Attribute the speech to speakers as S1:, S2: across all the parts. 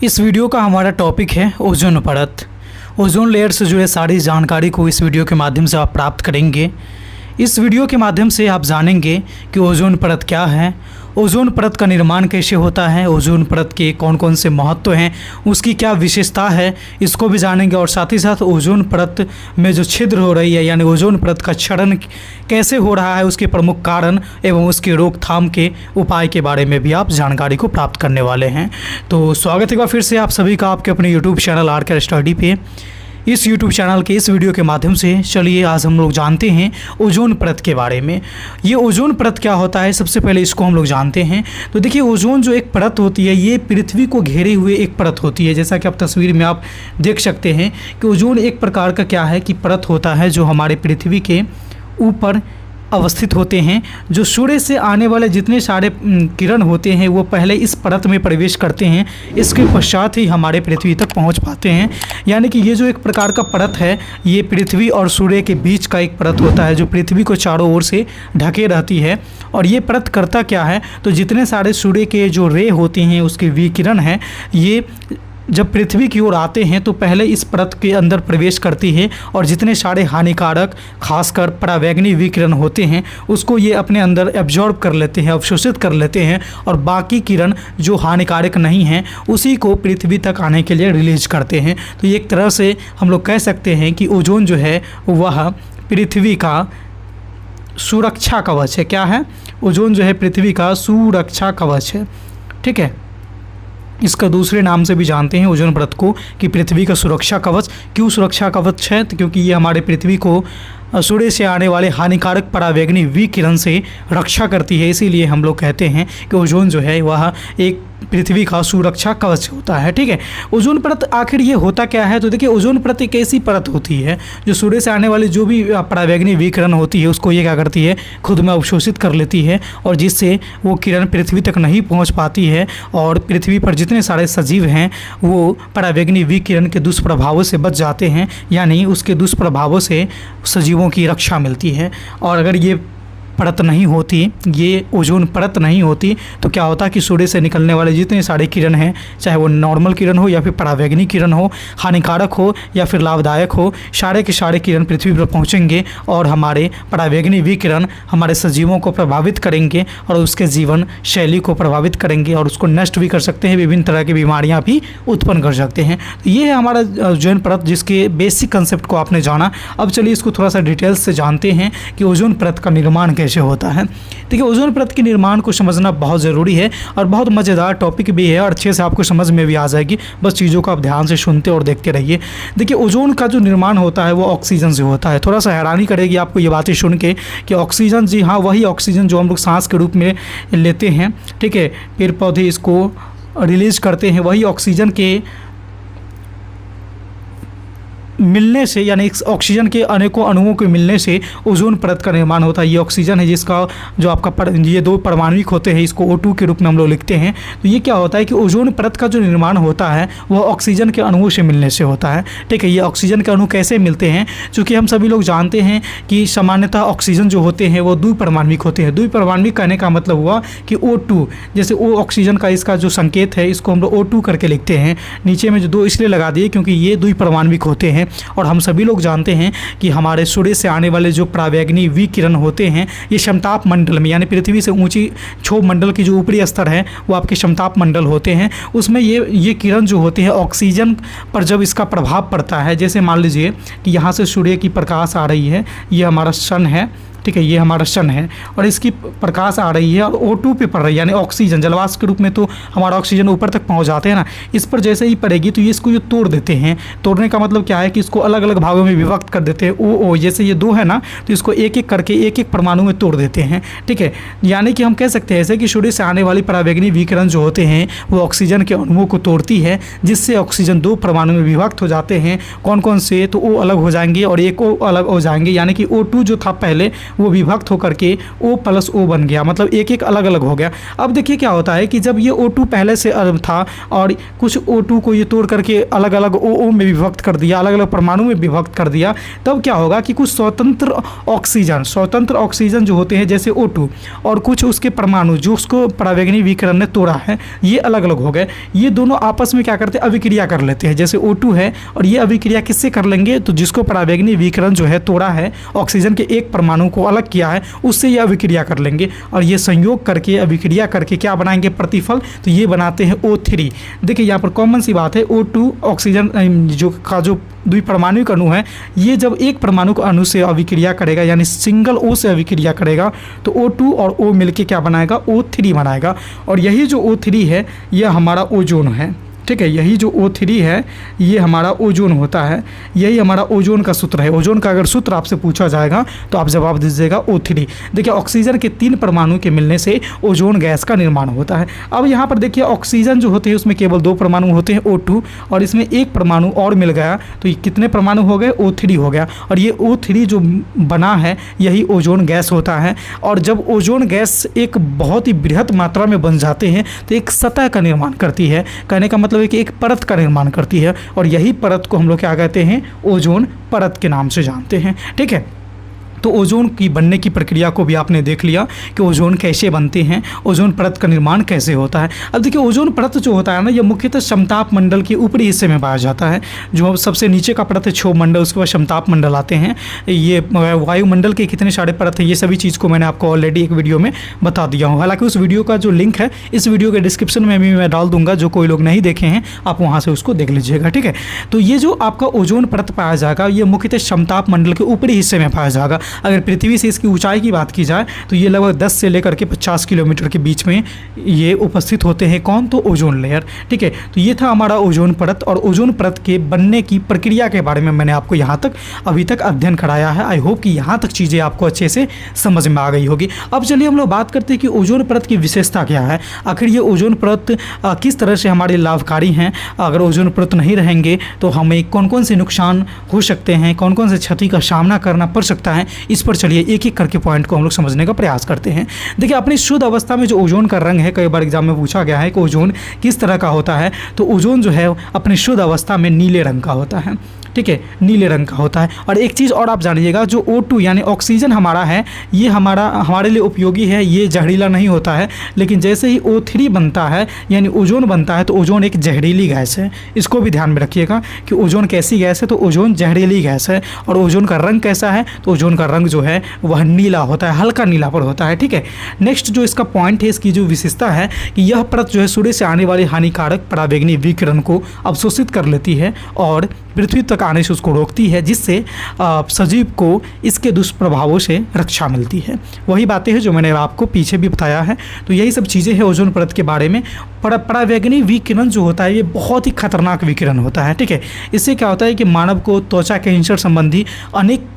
S1: इस वीडियो का हमारा टॉपिक है ओजोन परत। ओजोन लेयर से जुड़े सारी जानकारी को इस वीडियो के माध्यम से आप प्राप्त करेंगे। इस वीडियो के माध्यम से आप जानेंगे कि ओजोन परत क्या है, ओजोन परत का निर्माण कैसे होता है, ओजोन परत के कौन कौन से महत्व हैं, उसकी क्या विशेषता है, इसको भी जानेंगे। और साथ ही साथ ओजोन परत में जो छिद्र हो रही है यानी ओजोन परत का क्षरण कैसे हो रहा है, उसके प्रमुख कारण एवं उसके रोकथाम के उपाय के बारे में भी आप जानकारी को प्राप्त करने वाले हैं। तो स्वागत है एक बार फिर से आप सभी का आपके अपने यूट्यूब चैनल आर स्टडी पे। इस YouTube चैनल के इस वीडियो के माध्यम से चलिए आज हम लोग जानते हैं ओजोन परत के बारे में। ये ओजोन परत क्या होता है, सबसे पहले इसको हम लोग जानते हैं। तो देखिए, ओजोन जो एक परत होती है ये पृथ्वी को घेरे हुए एक परत होती है। जैसा कि आप तस्वीर में आप देख सकते हैं कि ओजोन एक प्रकार का क्या है कि परत होता है जो हमारे पृथ्वी के ऊपर अवस्थित होते हैं। जो सूर्य से आने वाले जितने सारे किरण होते हैं वो पहले इस परत में प्रवेश करते हैं, इसके पश्चात ही हमारे पृथ्वी तक पहुंच पाते हैं। यानी कि ये जो एक प्रकार का परत है ये पृथ्वी और सूर्य के बीच का एक परत होता है जो पृथ्वी को चारों ओर से ढके रहती है। और ये परत करता क्या है, तो जितने सारे सूर्य के जो रे होते हैं उसके विकिरण हैं ये जब पृथ्वी की ओर आते हैं तो पहले इस परत के अंदर प्रवेश करती है और जितने सारे हानिकारक खासकर परावैंगनी विकिरण होते हैं उसको ये अपने अंदर एब्जॉर्ब कर लेते हैं, अवशोषित कर लेते हैं। और बाकी किरण जो हानिकारक नहीं हैं उसी को पृथ्वी तक आने के लिए रिलीज करते हैं। तो एक तरह से हम लोग कह सकते हैं कि ओजोन जो है वह पृथ्वी का सुरक्षा कवच है। क्या है? ओजोन जो है पृथ्वी का सुरक्षा कवच है। ठीक है, इसका दूसरे नाम से भी जानते हैं ओजोन परत को कि पृथ्वी का सुरक्षा कवच। क्यों सुरक्षा कवच है? तो क्योंकि ये हमारे पृथ्वी को सूर्य से आने वाले हानिकारक परावैंगनी विकिरण से रक्षा करती है। इसीलिए हम लोग कहते हैं कि ओजोन जो है वह एक पृथ्वी का सुरक्षा कवच होता है। ठीक है, ओजोन परत आखिर ये होता क्या है? तो देखिए, ओजोन परत एक ऐसी परत होती है जो सूर्य से आने वाली जो भी परावैंगनी विकिरण होती है उसको ये क्या करती है, खुद में अवशोषित कर लेती है और जिससे वो किरण पृथ्वी तक नहीं पहुंच पाती है और पृथ्वी पर जितने सारे सजीव हैं वो परावैंगनी विकिरण के दुष्प्रभावों से बच जाते हैं। यानी उसके दुष्प्रभावों से सजीवों की रक्षा मिलती है। और अगर ये परत नहीं होती, ये ओजोन परत नहीं होती तो क्या होता कि सूर्य से निकलने वाले जितने सारे किरण हैं, चाहे वो नॉर्मल किरण हो या फिर परावैंगनी किरण हो, हानिकारक हो या फिर लाभदायक हो, सारे के सारे किरण पृथ्वी पर पहुंचेंगे और हमारे परावैंगनी विकिरण हमारे सजीवों को प्रभावित करेंगे और उसके जीवन शैली को प्रभावित करेंगे और उसको नष्ट भी कर सकते हैं, विभिन्न तरह की बीमारियाँ भी उत्पन्न कर सकते हैं। तो ये है हमारा ओजोन परत जिसके बेसिक कंसेप्ट को आपने जाना। अब चलिए इसको थोड़ा सा डिटेल्स से जानते हैं कि ओजोन परत का निर्माण कैसे होता है। देखिए, ओजोन परत के निर्माण को समझना बहुत ज़रूरी है और बहुत मज़ेदार टॉपिक भी है और अच्छे से आपको समझ में भी आ जाएगी। बस चीज़ों को आप ध्यान से सुनते और देखते रहिए। देखिए, ओजोन का जो निर्माण होता है वो ऑक्सीजन से होता है। थोड़ा सा हैरानी करेगी आपको ये बातें सुन के कि ऑक्सीजन, जी हाँ, वही ऑक्सीजन जो हम लोग सांस के रूप में लेते हैं। ठीक है, पेड़ पौधे इसको रिलीज करते हैं, वही ऑक्सीजन के मिलने से यानी ऑक्सीजन के अनेकों अणुओं के मिलने से ओजोन परत का निर्माण होता है। ये ऑक्सीजन है जिसका जो आपका ये दो परमाणुक होते हैं, इसको O2 के रूप में हम लोग लिखते हैं। तो ये क्या होता है कि ओजोन परत का जो निर्माण होता है वह ऑक्सीजन के अणुओं से मिलने से होता है। ठीक है, ये ऑक्सीजन के अणु कैसे मिलते हैं? चूँकि हम सभी लोग जानते हैं कि सामान्यतः ऑक्सीजन जो होते हैं वो द्विपरमाणुक होते हैं। द्विपरमाणुक कहने का मतलब हुआ कि O2, जैसे O ऑक्सीजन का इसका जो संकेत है इसको हम लोग O2 करके लिखते हैं। नीचे में जो दो इसलिए लगा दिए क्योंकि ये द्विपरमाणुक होते हैं। और हम सभी लोग जानते हैं कि हमारे सूर्य से आने वाले जो परावैंगनी विकिरण होते हैं ये समताप मंडल में यानी पृथ्वी से ऊंची क्षोभ मंडल की जो ऊपरी स्तर है वो आपके समताप मंडल होते हैं। उसमें ये किरण जो होते हैं ऑक्सीजन पर जब इसका प्रभाव पड़ता है, जैसे मान लीजिए कि यहाँ से सूर्य की प्रकाश आ रही है, ये हमारा सन है। ठीक है, ये हमारा सन है और इसकी प्रकाश आ रही है और O2 पे पड़ रही है यानी ऑक्सीजन जलवाष्प के रूप में तो हमारा ऑक्सीजन ऊपर तक पहुंच जाते हैं ना। इस पर जैसे ही पड़ेगी तो ये इसको जो तोड़ देते हैं। तोड़ने का मतलब क्या है कि इसको अलग अलग भागों में विभक्त कर देते हैं। O जैसे ये दो है ना तो इसको एक एक करके एक एक परमाणु में तोड़ देते हैं। ठीक है, यानी कि हम कह सकते हैं ऐसे कि सूर्य से आने वाली परावैंगनी विकिरण जो होते हैं वो ऑक्सीजन के अणुओं को तोड़ती है जिससे ऑक्सीजन दो परमाणु में विभक्त हो जाते हैं। कौन कौन से? तो O अलग हो जाएंगे और एक O अलग हो जाएंगे। यानी कि O2 जो था पहले वो विभक्त होकर के O+O बन गया, मतलब एक एक अलग अलग हो गया। अब देखिए क्या होता है कि जब ये O2 पहले से था और कुछ O2 को ये तोड़ करके अलग अलग OO में विभक्त कर दिया, अलग अलग परमाणु में विभक्त कर दिया, तब क्या होगा कि कुछ स्वतंत्र ऑक्सीजन जो होते हैं जैसे O2 और कुछ उसके परमाणु जो उसको परावैंगनी विकिरण ने तोड़ा है, ये अलग अलग हो गए। ये दोनों आपस में क्या करते हैं, अभिक्रिया कर लेते हैं। जैसे O2 है और ये अभिक्रिया किससे कर लेंगे, तो जिसको परावैंगनी विकिरण जो है तोड़ा है, ऑक्सीजन के एक परमाणु को अलग किया है, उससे ये अभिक्रिया कर लेंगे और ये संयोग करके अभिक्रिया करके क्या बनाएंगे, प्रतिफल। तो ये बनाते हैं O3। देखिए यहाँ पर कॉमन सी बात है, O2 ऑक्सीजन जो द्विपरमाणुक अणु है, ये जब एक परमाणु अणु से अभिक्रिया करेगा यानी सिंगल O से अभिक्रिया करेगा तो O2 और O मिलके क्या बनाएगा, O3 बनाएगा। और यही जो O3 है यह हमारा ओजोन है, ठीक है। यही जो O3 है ये हमारा ओजोन होता है, यही हमारा ओजोन का सूत्र है। ओजोन का अगर सूत्र आपसे पूछा जाएगा तो आप जवाब दीजिएगा O3। देखिए ऑक्सीजन के 3 परमाणु के मिलने से ओजोन गैस का निर्माण होता है। अब यहाँ पर देखिए ऑक्सीजन जो होते हैं उसमें केवल 2 परमाणु होते हैं O2 और इसमें एक परमाणु और मिल गया, तो ये कितने परमाणु हो गए, O3 हो गया। और ये O3 जो बना है यही ओजोन गैस होता है। और जब ओजोन गैस एक बहुत ही बृहत मात्रा में बन जाते हैं तो एक सतह का निर्माण करती है, कहने का मतलब कि एक परत का निर्माण करती है और यही परत को हम लोग क्या कहते हैं, ओजोन परत के नाम से जानते हैं, ठीक है। तो ओजोन की बनने की प्रक्रिया को भी आपने देख लिया कि ओजोन कैसे बनते हैं, ओजोन परत का निर्माण कैसे होता है। अब देखिए ओजोन परत जो होता है ना, यह मुख्यतः समताप मंडल के ऊपरी हिस्से में पाया जाता है। जो सबसे नीचे का परत है क्षोभ मंडल, उसके बाद समताप मंडल आते हैं। ये वायुमंडल के कितने सारे परत है, ये सभी चीज़ को मैंने आपको ऑलरेडी एक वीडियो में बता दिया हूँ। हालांकि उस वीडियो का जो लिंक है इस वीडियो के डिस्क्रिप्शन में भी मैं डाल दूंगा, जो कोई लोग नहीं देखे हैं आप वहाँ से उसको देख लीजिएगा, ठीक है। तो ये जो आपका ओजोन परत पाया जाएगा ये मुख्यतः समताप मंडल के ऊपरी हिस्से में पाया जाएगा। अगर पृथ्वी से इसकी ऊंचाई की बात की जाए तो ये लगभग 10 से लेकर के 50 किलोमीटर के बीच में ये उपस्थित होते हैं। कौन, तो ओजोन लेयर, ठीक है। तो ये था हमारा ओजोन परत और ओजोन परत के बनने की प्रक्रिया के बारे में मैंने आपको यहाँ तक अभी तक अध्ययन कराया है। आई होप कि यहाँ तक चीज़ें आपको अच्छे से समझ में आ गई होगी। अब चलिए हम लोग बात करते हैं कि ओजोन परत की विशेषता क्या है, आखिर ये ओजोन परत किस तरह से हमारे लाभकारी हैं। अगर ओजोन परत नहीं रहेंगे तो हमें कौन कौन से नुकसान हो सकते हैं, कौन कौन से क्षति का सामना करना पड़ सकता है, इस पर चलिए एक एक करके पॉइंट को हम लोग समझने का प्रयास करते हैं। देखिए अपनी शुद्ध अवस्था में जो ओजोन का रंग है, कई बार एग्जाम में पूछा गया है कि ओजोन किस तरह का होता है, तो ओजोन जो है अपनी शुद्ध अवस्था में नीले रंग का होता है, ठीक है, नीले रंग का होता है। और एक चीज़ और आप जानिएगा, जो O2 यानी ऑक्सीजन हमारा है ये हमारे लिए उपयोगी है, ये जहरीला नहीं होता है। लेकिन जैसे ही O3 बनता है यानी ओजोन बनता है तो ओजोन एक जहरीली गैस है। इसको भी ध्यान में रखिएगा कि ओजोन कैसी गैस है, तो ओजोन जहरीली गैस है। और ओजोन का रंग कैसा है, तो ओजोन का रंग जो है वह नीला होता है, हल्का नीला पर होता है, ठीक है। नेक्स्ट जो इसका पॉइंट है, इसकी जो विशेषता है कि यह परत जो है सूर्य से आने वाले हानिकारक परावैंगनी विकिरण को अवशोषित कर लेती है और पृथ्वी तक आने से उसको रोकती है, जिससे सजीव को इसके दुष्प्रभावों से रक्षा मिलती है। वही बातें हैं जो मैंने आपको पीछे भी बताया है। तो यही सब चीज़ें हैं ओजोन परत के बारे में। परावैंगनी विकिरण जो होता है ये बहुत ही खतरनाक विकिरण होता है, ठीक है। इससे क्या होता है कि मानव को त्वचा कैंसर संबंधी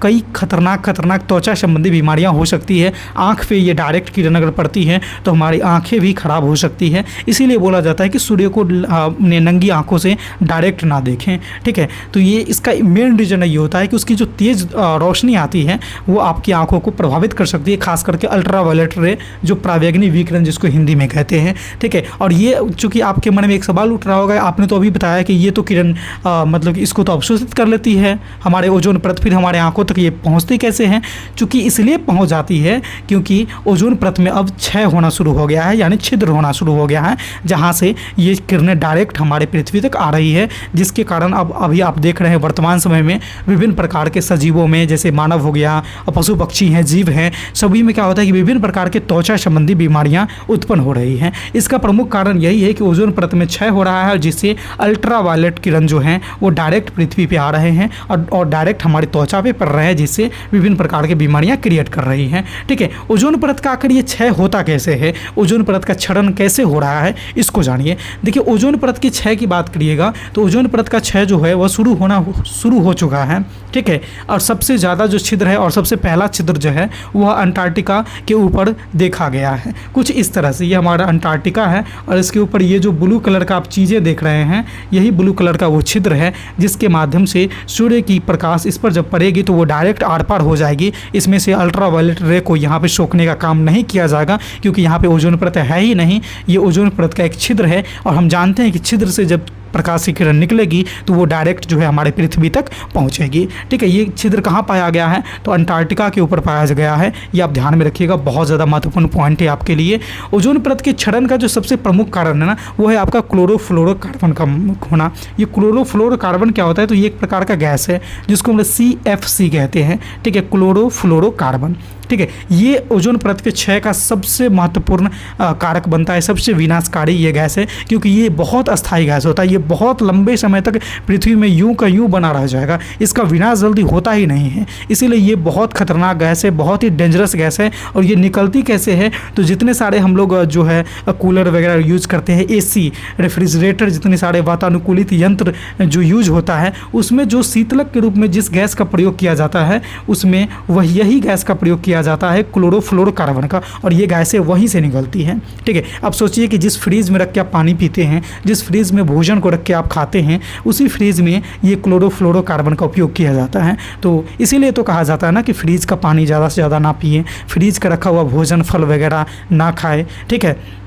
S1: कई खतरनाक त्वचा संबंधी बीमारियां हो सकती है। आँख पे ये डायरेक्ट किरण अगर पड़ती है तो हमारी आँखें भी खराब हो सकती है। इसीलिए बोला जाता है कि सूर्य को नंगी आँखों से डायरेक्ट ना देखें, ठीक है। तो ये इसका मेन रीज़न ये होता है कि उसकी जो तेज़ रोशनी आती है वो आपकी आंखों को प्रभावित कर सकती है, खास करके अल्ट्रावायलेट रे, जो परावैंगनी विकिरण जिसको हिंदी में कहते हैं, ठीक है। और ये चूंकि आपके मन में एक सवाल उठ रहा होगा, आपने तो अभी बताया कि ये तो किरण मतलब कि इसको तो अवशोषित कर लेती है हमारे ओजोन परत, फिर हमारे आंखों तक ये पहुँचती कैसे हैं। चूँकि इसलिए पहुँच जाती है क्योंकि ओजोन परत में अब क्षय होना शुरू हो गया है, यानी छिद्र होना शुरू हो गया है, जहाँ से ये किरणें डायरेक्ट हमारे पृथ्वी तक आ रही है, जिसके कारण अब अभी आप देख रहे हैं वर्तमान समय में विभिन्न प्रकार के सजीवों में, जैसे मानव हो गया, पशु पक्षी हैं, जीव हैं, सभी में क्या होता है कि विभिन्न प्रकार के त्वचा संबंधी बीमारियां उत्पन्न हो रही हैं। इसका प्रमुख कारण यही है कि ओजोन परत में क्षय हो रहा है, जिससे अल्ट्रावायलेट किरण जो हैं वो डायरेक्ट पृथ्वी पे आ रहे हैं और डायरेक्ट हमारी त्वचा पे पड़ रहे हैं, जिससे विभिन्न प्रकार की बीमारियां क्रिएट कर रही हैं, ठीक है। ओजोन परत का आखिर ये क्षय होता कैसे है, ओजोन परत का क्षरण कैसे हो रहा है, इसको जानिए। देखिए ओजोन परत की क्षय की बात करिएगा तो ओजोन परत का क्षय जो है वह शुरू शुरू हो चुका है, ठीक है। और सबसे ज़्यादा जो छिद्र है और सबसे पहला छिद्र जो है वह अंटार्कटिका के ऊपर देखा गया है। कुछ इस तरह से ये हमारा अंटार्कटिका है और इसके ऊपर ये जो ब्लू कलर का आप चीज़ें देख रहे हैं, यही ब्लू कलर का वो छिद्र है जिसके माध्यम से सूर्य की प्रकाश इस पर जब पड़ेगी तो वो डायरेक्ट आर पार हो जाएगी। इसमें से अल्ट्रावायलेट रे को यहाँ पे सोखने का काम नहीं किया जाएगा क्योंकि यहाँ पे ओजोन परत है ही नहीं, ये ओजोन परत का एक छिद्र है। और हम जानते हैं कि छिद्र से जब प्रकाश की किरण निकलेगी तो वो डायरेक्ट जो है हमारे पृथ्वी तक पहुंचेगी, ठीक है। ये छिद्र कहाँ पाया गया है? तो अंटार्कटिका के ऊपर पाया गया है। ये आप ध्यान में रखिएगा, बहुत ज़्यादा महत्वपूर्ण पॉइंट है आपके लिए। ओजोन परत के क्षरण का जो सबसे प्रमुख कारण है ना, वो है आपका क्लोरोफ्लोरोकार्बन का होना। ये क्लोरोफ्लोरोकार्बन क्या होता है? तो ये एक प्रकार का गैस है जिसको हम CFC कहते हैं, ठीक है, क्लोरोफ्लोरोकार्बन, ठीक है। ये ओजोन परत के क्षय का सबसे महत्वपूर्ण कारक बनता है, सबसे विनाशकारी ये गैस है क्योंकि ये बहुत अस्थायी गैस होता है। ये बहुत लंबे समय तक पृथ्वी में यूं का यूं बना रह जाएगा, इसका विनाश जल्दी होता ही नहीं है। इसीलिए ये बहुत खतरनाक गैस है, बहुत ही डेंजरस गैस है। और ये निकलती कैसे है? तो जितने सारे हम लोग जो है कूलर वगैरह यूज करते हैं, AC, रेफ्रिजरेटर, जितने सारे वातानुकूलित यंत्र जो यूज होता है, उसमें जो शीतलक के रूप में जिस गैस का प्रयोग किया जाता है उसमें यही गैस का प्रयोग किया जाता है, क्लोरोफ्लोरोकार्बन का। और ये गैसें वहीं से निकलती हैं, ठीक है। अब सोचिए कि जिस फ्रीज में रख के आप पानी पीते हैं, जिस फ्रीज में भोजन को रख के आप खाते हैं, उसी फ्रीज में ये क्लोरोफ्लोरोकार्बन का उपयोग किया जाता है। तो इसीलिए तो कहा जाता है ना कि फ्रीज का पानी ज़्यादा से ज़्यादा ना पिए, फ्रीज का रखा हुआ भोजन फल वगैरह ना खाए, ठीक है,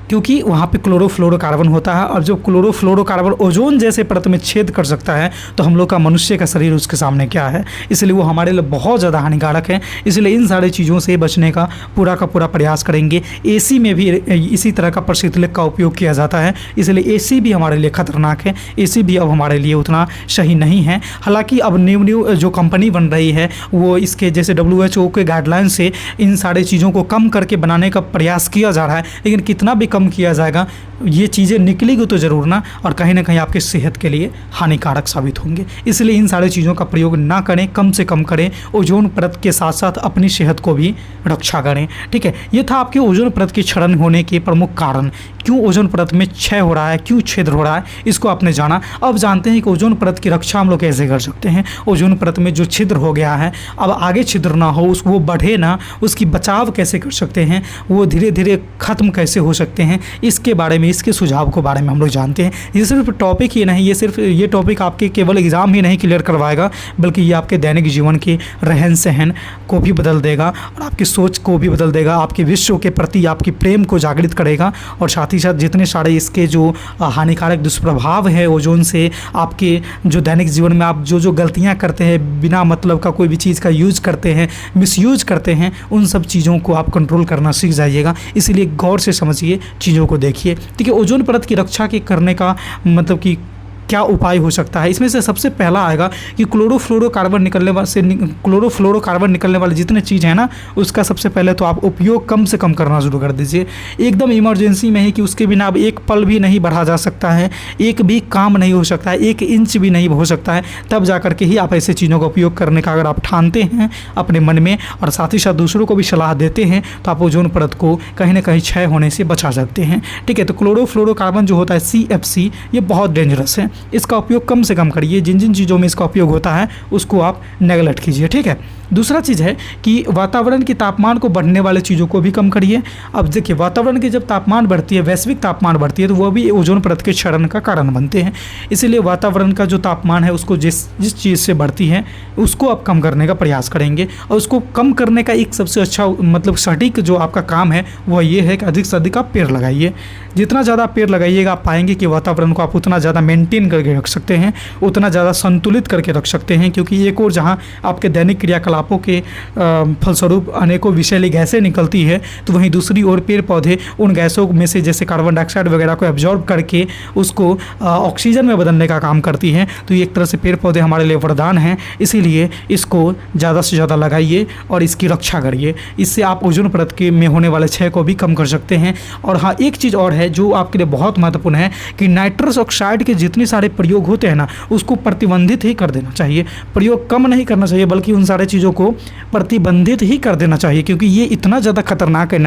S1: क्योंकि वहाँ पे क्लोरोफ्लोरोकार्बन होता है। और जब क्लोरोफ्लोरोकार्बन ओजोन जैसे परत में छेद कर सकता है तो हम लोग का मनुष्य का शरीर उसके सामने क्या है, इसलिए वो हमारे लिए बहुत ज़्यादा हानिकारक है। इसलिए इन सारी चीज़ों से बचने का पूरा प्रयास करेंगे। AC में भी इसी तरह का प्रशीतलक का उपयोग किया जाता है, इसलिए AC भी हमारे लिए खतरनाक है। AC भी अब हमारे लिए उतना सही नहीं है। हालाँकि अब न्यू जो कंपनी बन रही है वो इसके जैसे WHO के गाइडलाइन से इन सारी चीज़ों को कम करके बनाने का प्रयास किया जा रहा है, लेकिन कितना भी कम किया जाएगा ये चीज़ें निकलेगी तो ज़रूर ना, और कहीं ना कहीं आपकी सेहत के लिए हानिकारक साबित होंगे। इसलिए इन सारी चीज़ों का प्रयोग ना करें, कम से कम करें। ओजोन परत के साथ साथ अपनी सेहत को भी रक्षा करें, ठीक है। ये था आपके ओजोन परत के क्षरण होने के प्रमुख कारण। क्यों ओजोन परत में क्षय हो रहा है, क्यों छिद्र हो रहा है, इसको आपने जाना। अब जानते हैं कि ओजोन परत की रक्षा हम लोग कैसे कर सकते हैं। ओजोन परत में जो छिद्र हो गया है अब आगे छिद्र ना हो, वो बढ़े ना, उसकी बचाव कैसे कर सकते हैं, वो धीरे धीरे ख़त्म कैसे हो सकते हैं, इसके बारे में, इसके सुझाव के बारे में हम लोग जानते हैं। ये सिर्फ टॉपिक ही नहीं, ये टॉपिक आपके केवल एग्ज़ाम ही नहीं क्लियर करवाएगा, बल्कि ये आपके दैनिक जीवन के रहन सहन को भी बदल देगा और आपकी सोच को भी बदल देगा, आपके विश्व के प्रति आपकी प्रेम को जागृत करेगा। और साथ ही साथ जितने सारे इसके जो हानिकारक दुष्प्रभाव है ओजोन से, आपके जो दैनिक जीवन में आप जो गलतियाँ करते हैं, बिना मतलब का कोई भी चीज़ का यूज करते हैं, मिसयूज करते हैं, उन सब चीज़ों को आप कंट्रोल करना सीख जाइएगा। इसलिए गौर से समझिए, चीज़ों को देखिए, ठीक है। ओजोन परत की रक्षा के करने का मतलब कि क्या उपाय हो सकता है, इसमें से सबसे पहला आएगा कि क्लोरोफ्लोरोकार्बन निकलने वाले जितने चीज़ हैं ना, उसका सबसे पहले तो आप उपयोग कम से कम करना शुरू कर दीजिए। एकदम इमरजेंसी में ही कि उसके बिना अब एक पल भी नहीं बढ़ा जा सकता है, एक भी काम नहीं हो सकता है, 1 इंच भी नहीं हो सकता है, तब जा कर के ही आप ऐसे चीज़ों का उपयोग करने का अगर आप ठानते हैं अपने मन में और साथ ही साथ दूसरों को भी सलाह देते हैं तो आप ओजोन परत को कहीं ना कहीं क्षय होने से बचा सकते हैं, ठीक है। तो क्लोरोफ्लोरोकार्बन जो होता है CFC, ये बहुत डेंजरस है, इसका उपयोग कम से कम करिए। जिन जिन चीज़ों में इसका उपयोग होता है उसको आप नेगलेक्ट कीजिए, ठीक है। दूसरा चीज़ है कि वातावरण के तापमान को बढ़ने वाले चीज़ों को भी कम करिए। अब देखिए, वातावरण की जब तापमान बढ़ती है, वैश्विक तापमान बढ़ती है, तो वह भी ओजोन परत के क्षरण का कारण बनते हैं। इसीलिए वातावरण का जो तापमान है उसको जिस चीज़ से बढ़ती है उसको आप कम करने का प्रयास करेंगे। और उसको कम करने का एक सबसे अच्छा मतलब सटीक जो आपका काम है वह ये है कि अधिक से अधिक आप पेड़ लगाइए। जितना ज़्यादा पेड़ लगाइएगा आप पाएंगे कि वातावरण को आप उतना ज़्यादा मेंटेन करके रख सकते हैं, उतना ज़्यादा संतुलित करके रख सकते हैं। क्योंकि एक और जहाँ आपके दैनिक क्रियाकलापों के फलस्वरूप अनेकों विषैली गैसें निकलती है, तो वहीं दूसरी ओर पेड़ पौधे उन गैसों में से जैसे कार्बन डाइऑक्साइड वगैरह को एब्जॉर्ब करके उसको ऑक्सीजन में बदलने का काम करती हैं। तो ये एक तरह से पेड़ पौधे हमारे लिए वरदान हैं, इसीलिए इसको ज़्यादा से ज़्यादा लगाइए और इसकी रक्षा करिए। इससे आप ओजोन परत के में होने वाले क्षय को भी कम कर सकते हैं। और हाँ, एक चीज़ और है जो आपके लिए बहुत महत्वपूर्ण है कि नाइट्रस ऑक्साइड के जितने सारे प्रयोग होते हैं ना, उसको प्रतिबंधित ही कर देना चाहिए। प्रयोग कम नहीं करना चाहिए, बल्कि उन सारे चीज़ों चीज़ों को प्रतिबंधित ही कर देना चाहिए, क्योंकि ये इतना ज़्यादा खतरनाक है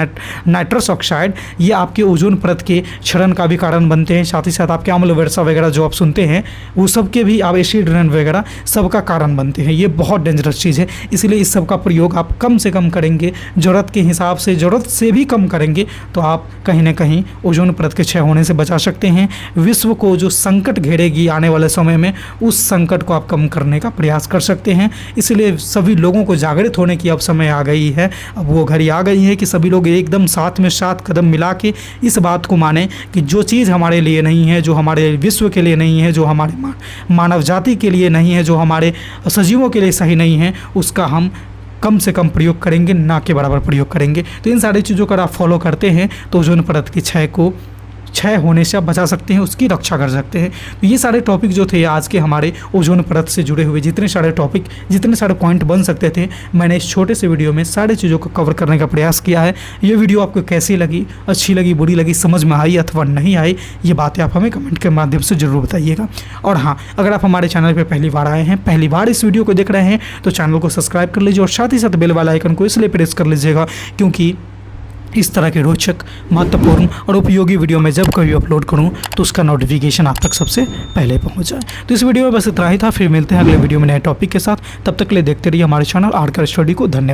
S1: नाइट्रस ऑक्साइड, ये आपके ओजोन परत के क्षरण का भी कारण बनते हैं। साथ ही साथ आपके अम्ल वर्षा वगैरह जो आप सुनते हैं वो सब के भी, आप एसिड रेन वगैरह सबका कारण बनते हैं। ये बहुत डेंजरस चीज़ है, इसलिए इस सब का प्रयोग आप कम से कम करेंगे, ज़रूरत के हिसाब से, ज़रूरत से भी कम करेंगे तो आप कहीं ना कहीं ओजोन परत के क्षय होने से बचा सकते हैं। विश्व को जो संकट घेरेगी आने वाले समय में, उस संकट को आप कम करने का प्रयास कर सकते हैं। इसलिए सभी लोगों को जागृत होने की अब समय आ गई है, अब वो घड़ी आ गई है कि सभी लोग एकदम साथ में साथ कदम मिला के इस बात को माने कि जो चीज़ हमारे लिए नहीं है, जो हमारे विश्व के लिए नहीं है, जो हमारे मानव जाति के लिए नहीं है, जो हमारे सजीवों के लिए सही नहीं है, उसका हम कम से कम प्रयोग करेंगे, ना के बराबर प्रयोग करेंगे। तो इन सारी चीज़ों को आप फॉलो करते हैं तो ओजोन परत की क्षय होने से आप बचा सकते हैं, उसकी रक्षा कर सकते हैं। तो ये सारे टॉपिक जो थे आज के हमारे ओजोन परत से जुड़े हुए जितने सारे टॉपिक, जितने सारे पॉइंट बन सकते थे, मैंने इस छोटे से वीडियो में सारे चीज़ों को कवर करने का प्रयास किया है। ये वीडियो आपको कैसी लगी, अच्छी लगी, बुरी लगी, समझ में आई अथवा नहीं आई, ये बातें आप हमें कमेंट के माध्यम से ज़रूर बताइएगा। और हाँ, अगर आप हमारे चैनल पर पहली बार आए हैं, पहली बार इस वीडियो को देख रहे हैं, तो चैनल को सब्सक्राइब कर लीजिए और साथ ही साथ बेल वाला आइकन को इसलिए प्रेस कर लीजिएगा क्योंकि इस तरह के रोचक, महत्वपूर्ण और उपयोगी वीडियो में जब कभी अपलोड करूं तो उसका नोटिफिकेशन आप तक सबसे पहले पहुंच जाए। तो इस वीडियो में बस इतना ही था, फिर मिलते हैं अगले वीडियो में नए टॉपिक के साथ। तब तक के लिए देखते रहिए हमारे चैनल आर्कर स्टडी को। धन्यवाद।